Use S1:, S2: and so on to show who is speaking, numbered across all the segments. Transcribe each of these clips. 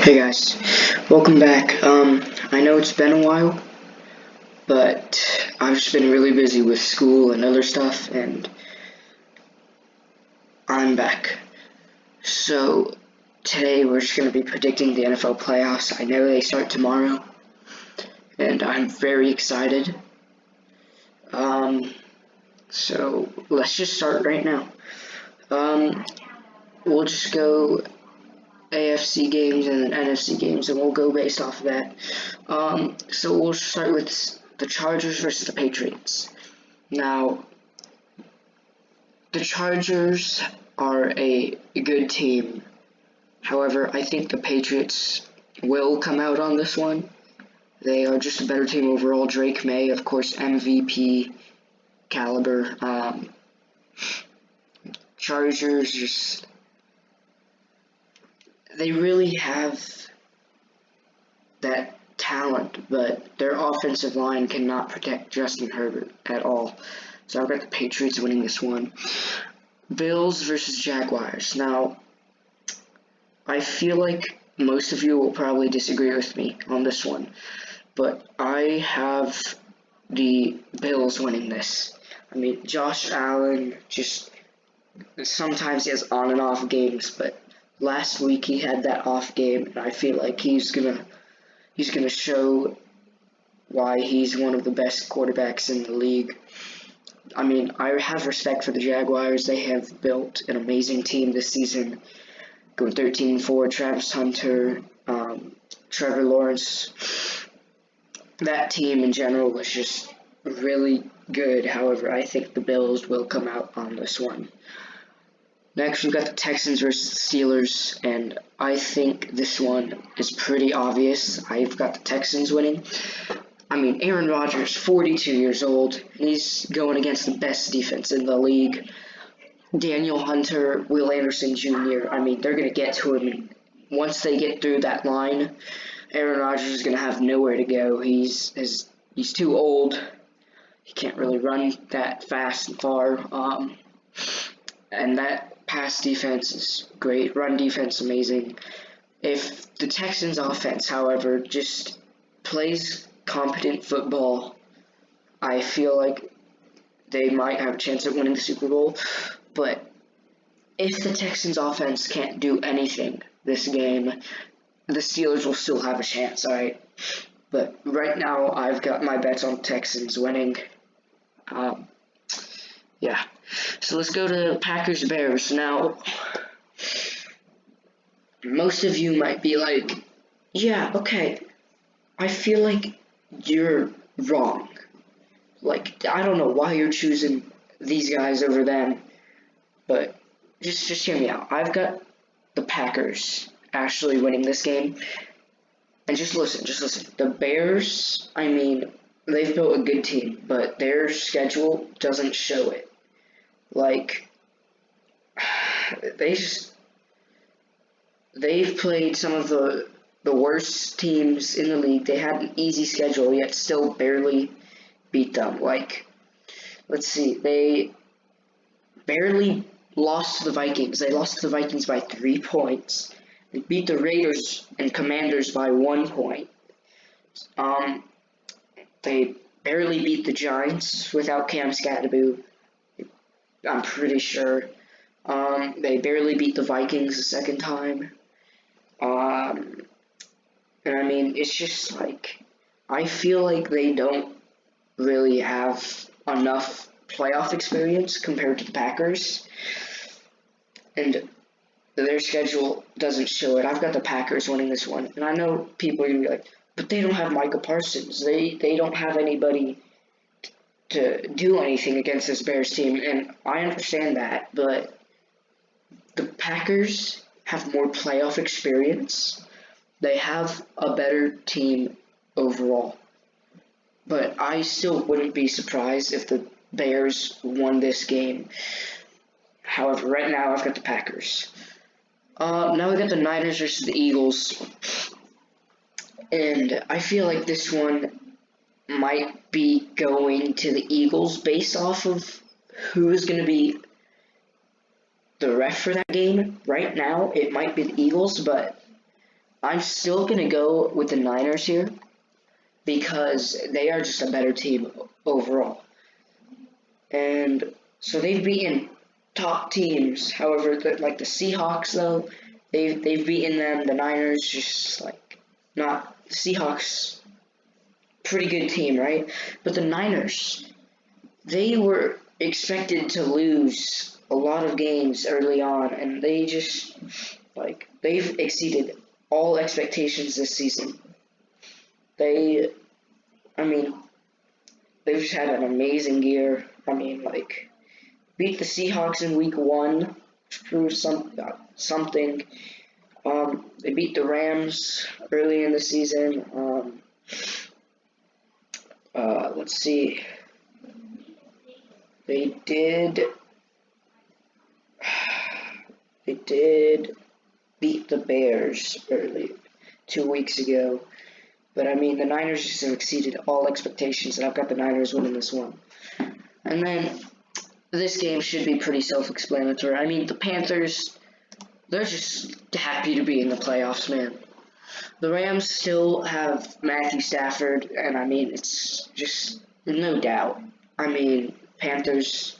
S1: Hey guys, welcome back. I know it's been a while, but I've just been really busy with school and other stuff, and I'm back. So, today we're just going to be predicting the NFL playoffs. I know they start tomorrow, and I'm very excited. So let's just start right now. We'll just go AFC games and then NFC games, and we'll go based off of that. So we'll start with the Chargers versus the Patriots. Now, the Chargers are a good team. However, I think the Patriots will come out on this one. They are just a better team overall. Drake May, of course, MVP caliber. Chargers just, they really have that talent, but their offensive line cannot protect Justin Herbert at all. So I've got the Patriots winning this one. Bills versus Jaguars. Now, I feel like most of you will probably disagree with me on this one, but I have the Bills winning this. I mean, Josh Allen just sometimes he has on and off games, but last week he had that off game, and I feel like he's gonna show why he's one of the best quarterbacks in the league. I mean, I have respect for the Jaguars. They have built an amazing team this season. Going 13-4, Travis Hunter, Trevor Lawrence. That team in general was just really good. However, I think the Bills will come out on this one. Next, we've got the Texans versus the Steelers, and I think this one is pretty obvious. I've got the Texans winning. I mean, Aaron Rodgers, 42 years old. He's going against the best defense in the league. Daniel Hunter, Will Anderson Jr. I mean, they're going to get to him. And once they get through that line, Aaron Rodgers is going to have nowhere to go. He's too old. He can't really run that fast and far. And that pass defense is great. Run defense, amazing. If the Texans offense, however, just plays competent football, I feel like they might have a chance at winning the Super Bowl. But if the Texans offense can't do anything this game, the Steelers will still have a chance, alright? But right now, I've got my bets on Texans winning. Yeah. So let's go to Packers-Bears. Now, most of you might be like, yeah, okay, I feel like you're wrong. Like, I don't know why you're choosing these guys over them, but just hear me out. I've got the Packers actually winning this game. And just listen. The Bears, I mean, they've built a good team, but their schedule doesn't show it. Like, they've played some of the worst teams in the league. They had an easy schedule, yet still barely beat them. Like, let's see, they barely lost to the Vikings. They lost to the Vikings by 3 points. They beat the Raiders and Commanders by 1 point. They barely beat the Giants without Cam Scatterboo. I'm pretty sure. They barely beat the Vikings the second time. And I mean, it's just like, I feel like they don't really have enough playoff experience compared to the Packers. And their schedule doesn't show it. I've got the Packers winning this one. And I know people are going to be like, but they don't have Micah Parsons. They don't have anybody to do anything against this Bears team. And I understand that, but the Packers have more playoff experience. They have a better team overall. But I still wouldn't be surprised if the Bears won this game. However, right now I've got the Packers. Now we got the Niners versus the Eagles. And I feel like this one might be going to the Eagles based off of who is going to be the ref for that game. Right now, it might be the Eagles, but I'm still gonna go with the Niners here because they are just a better team overall. And so they've beaten top teams. However, like the Seahawks though, they've beaten them. The Niners just like not the Seahawks, pretty good team, right? But the Niners, they were expected to lose a lot of games early on, and they just like they've exceeded all expectations this season. They, I mean, they've just had an amazing year. I mean, like beat the Seahawks in Week 1, which proves something. They beat the Rams early in the season. Let's see. They did. They did beat the Bears early 2 weeks ago. But I mean, the Niners just have exceeded all expectations, and I've got the Niners winning this one. And then this game should be pretty self-explanatory. I mean, the Panthers, they're just happy to be in the playoffs, man. The Rams still have Matthew Stafford, and I mean, it's just no doubt. I mean, Panthers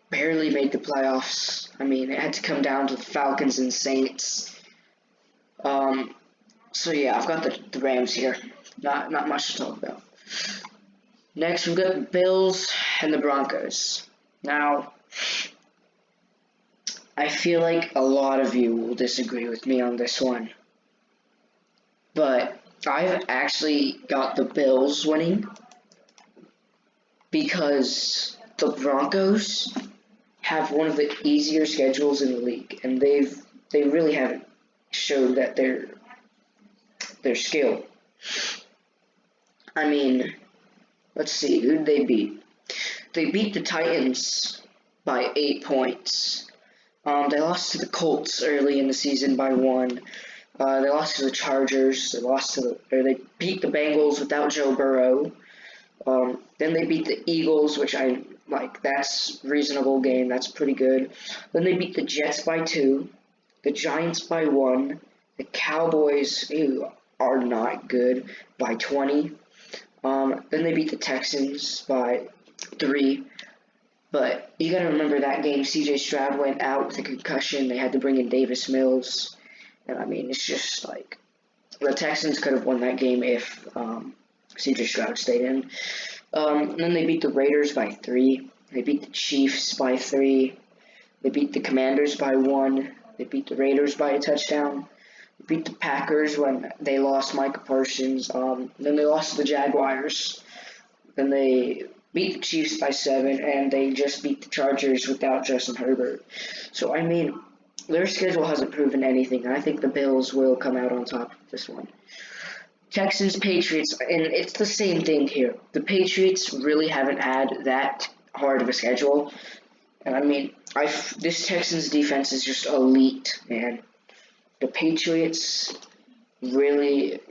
S1: barely made the playoffs. I mean, it had to come down to the Falcons and Saints. So yeah, I've got the Rams here. Not much to talk about. Next, we've got the Bills and the Broncos. Now, I feel like a lot of you will disagree with me on this one, but I've actually got the Bills winning because the Broncos have one of the easier schedules in the league, and they really haven't showed that their skill. I mean, let's see, who did they beat? They beat the Titans by 8 points. They lost to the Colts early in the season by 1. They lost to the Chargers. They beat the Bengals without Joe Burrow. Then they beat the Eagles, which I like. That's reasonable game. That's pretty good. Then they beat the Jets by 2, the Giants by 1, the Cowboys, who are not good, by 20. Then they beat the Texans by 3. But you gotta remember that game, C.J. Stroud went out with a concussion. They had to bring in Davis Mills. And I mean, it's just like the Texans could have won that game if C.J. Stroud stayed in. Then they beat the Raiders by 3. They beat the Chiefs by 3. They beat the Commanders by 1. They beat the Raiders by a touchdown. They beat the Packers when they lost Micah Parsons. Then they lost to the Jaguars. Then they beat the Chiefs by 7, and they just beat the Chargers without Justin Herbert. So, I mean, their schedule hasn't proven anything. I think the Bills will come out on top of this one. Texans, Patriots, and it's the same thing here. The Patriots really haven't had that hard of a schedule. And, I mean, this Texans defense is just elite, man. The Patriots really,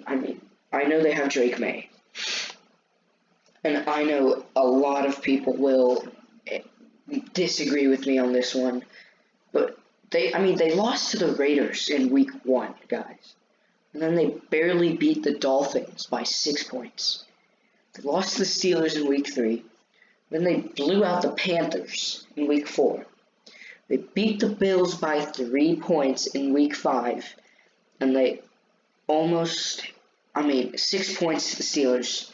S1: I mean, I know they have Drake May. And I know a lot of people will disagree with me on this one, but they lost to the Raiders in week 1, guys. And then they barely beat the Dolphins by 6 points. They lost to the Steelers in week 3. Then they blew out the Panthers in week 4. They beat the Bills by 3 points in week 5. And they 6 points to the Steelers.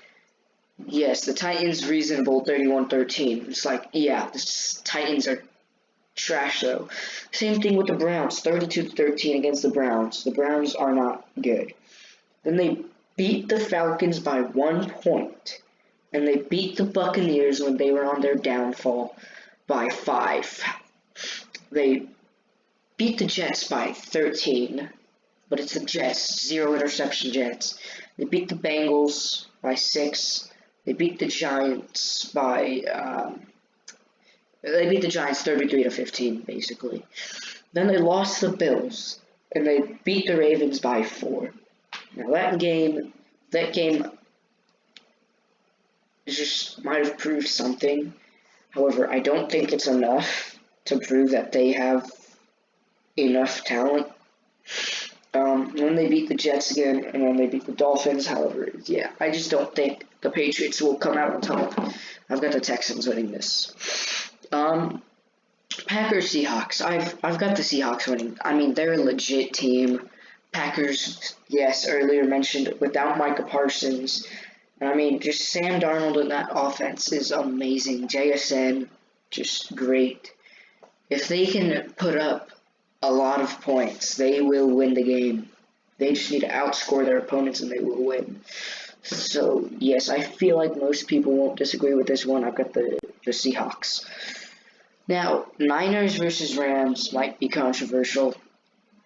S1: Yes, the Titans reasonable 31-13. It's like, yeah, the Titans are trash though. Same thing with the Browns, 32-13 against the Browns. The Browns are not good. Then they beat the Falcons by 1 point. And they beat the Buccaneers when they were on their downfall by 5. They beat the Jets by 13. But it's the Jets, 0 interception Jets. They beat the Bengals by 6. They beat the Giants by, 33-15, basically. Then they lost the Bills, and they beat the Ravens by 4. Now that game just might have proved something. However, I don't think it's enough to prove that they have enough talent Then they beat the Jets again, and then they beat the Dolphins. However, yeah, I just don't think the Patriots will come out on top. I've got the Texans winning this. Packers Seahawks. I've got the Seahawks winning. I mean, they're a legit team. Packers, yes, earlier mentioned without Micah Parsons. I mean, just Sam Darnold in that offense is amazing. JSN, just great. If they can put up a lot of points, they will win the game. They just need to outscore their opponents and they will win. So, yes, I feel like most people won't disagree with this one. I've got the Seahawks. Now, Niners versus Rams might be controversial.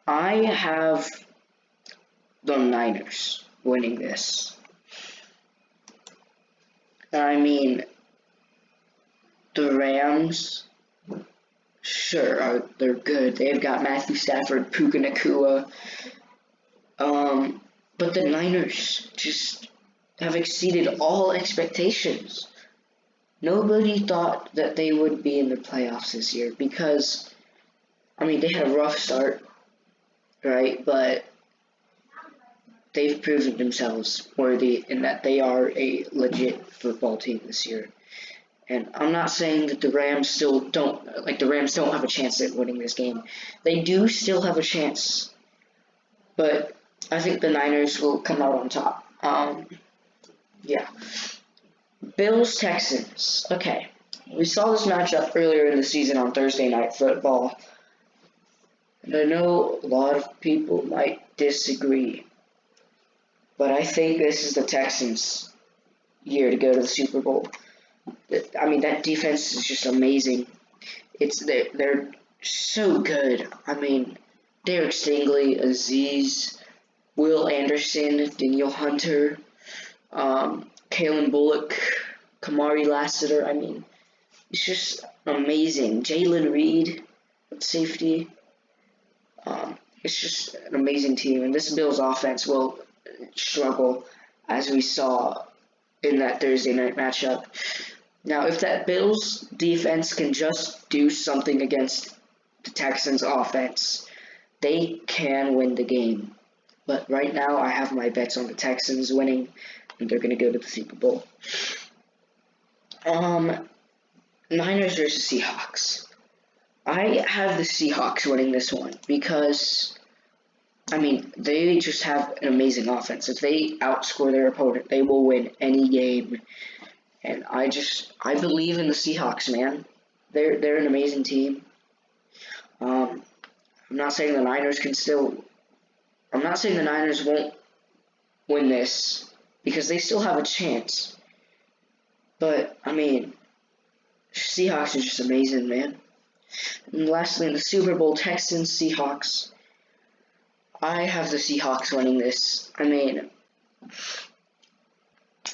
S1: I have the Niners winning this. I mean, the Rams, sure, they're good. They've got Matthew Stafford, Puka Nacua. But the Niners just have exceeded all expectations. Nobody thought that they would be in the playoffs this year because, I mean, they had a rough start, right? But they've proven themselves worthy in that they are a legit football team this year. And I'm not saying that the Rams don't have a chance at winning this game. They do still have a chance, but I think the Niners will come out on top. Yeah. Bills Texans. Okay. We saw this matchup earlier in the season on Thursday Night Football. And I know a lot of people might disagree, but I think this is the Texans' year to go to the Super Bowl. I mean, that defense is just amazing. They're so good. I mean, Derek Stingley, Aziz, Will Anderson, Danielle Hunter, Kalen Bullock, Kamari Lassiter. I mean, it's just amazing. Jalen Reed, safety. It's just an amazing team, and this Bills offense will struggle, as we saw in that Thursday night matchup. Now, if that Bills defense can just do something against the Texans offense, they can win the game. But right now, I have my bets on the Texans winning, and they're going to go to the Super Bowl. Niners versus Seahawks. I have the Seahawks winning this one because, I mean, they just have an amazing offense. If they outscore their opponent, they will win any game. And I believe in the Seahawks, man. They're an amazing team. I'm not saying the Niners won't win this because they still have a chance. But, I mean, Seahawks are just amazing, man. And lastly, in the Super Bowl, Texans, Seahawks. I have the Seahawks winning this. I mean,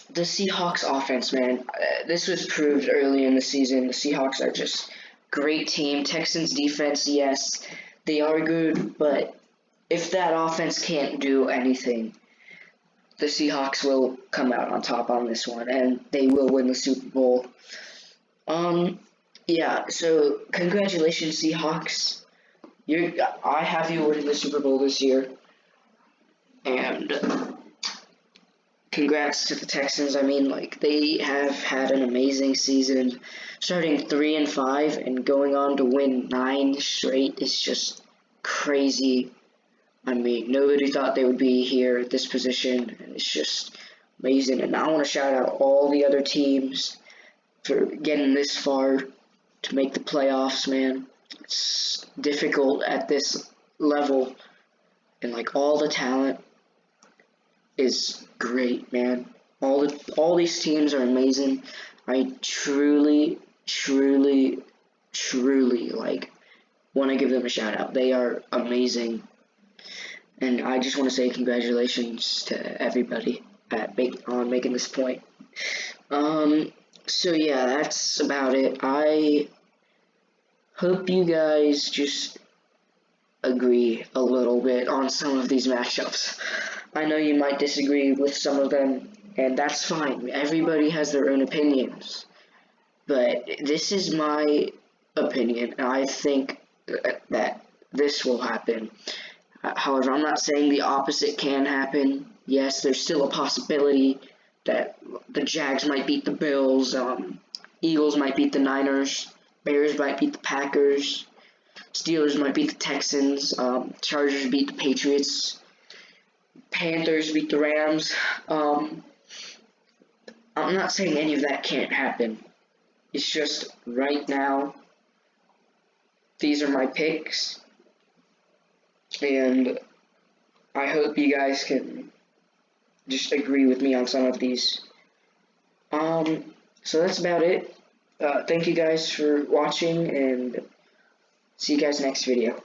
S1: the Seahawks offense, man, this was proved early in the season. The Seahawks are just great team. Texans defense, yes, they are good, but if that offense can't do anything, the Seahawks will come out on top on this one, and they will win the Super Bowl. Yeah, so congratulations, Seahawks. I have you winning the Super Bowl this year, and congrats to the Texans. I mean, like, they have had an amazing season, starting 3-5 and going on to win 9 straight is just crazy. I mean, nobody thought they would be here at this position, and it's just amazing. And I want to shout out all the other teams for getting this far to make the playoffs, man. It's difficult at this level, and like all the talent is great, man. All these teams are amazing. I truly like want to give them a shout out. They are amazing, and I just want to say congratulations to everybody on making this point. So yeah, that's about it. I hope you guys just agree a little bit on some of these matchups. I know you might disagree with some of them, and that's fine. Everybody has their own opinions. But this is my opinion, and I think that this will happen. However, I'm not saying the opposite can happen. Yes, there's still a possibility that the Jags might beat the Bills, Eagles might beat the Niners, Bears might beat the Packers, Steelers might beat the Texans, Chargers beat the Patriots, Panthers beat the Rams. I'm not saying any of that can't happen. It's just right now, these are my picks, and I hope you guys can just agree with me on some of these. So that's about it. Thank you guys for watching, and see you guys next video.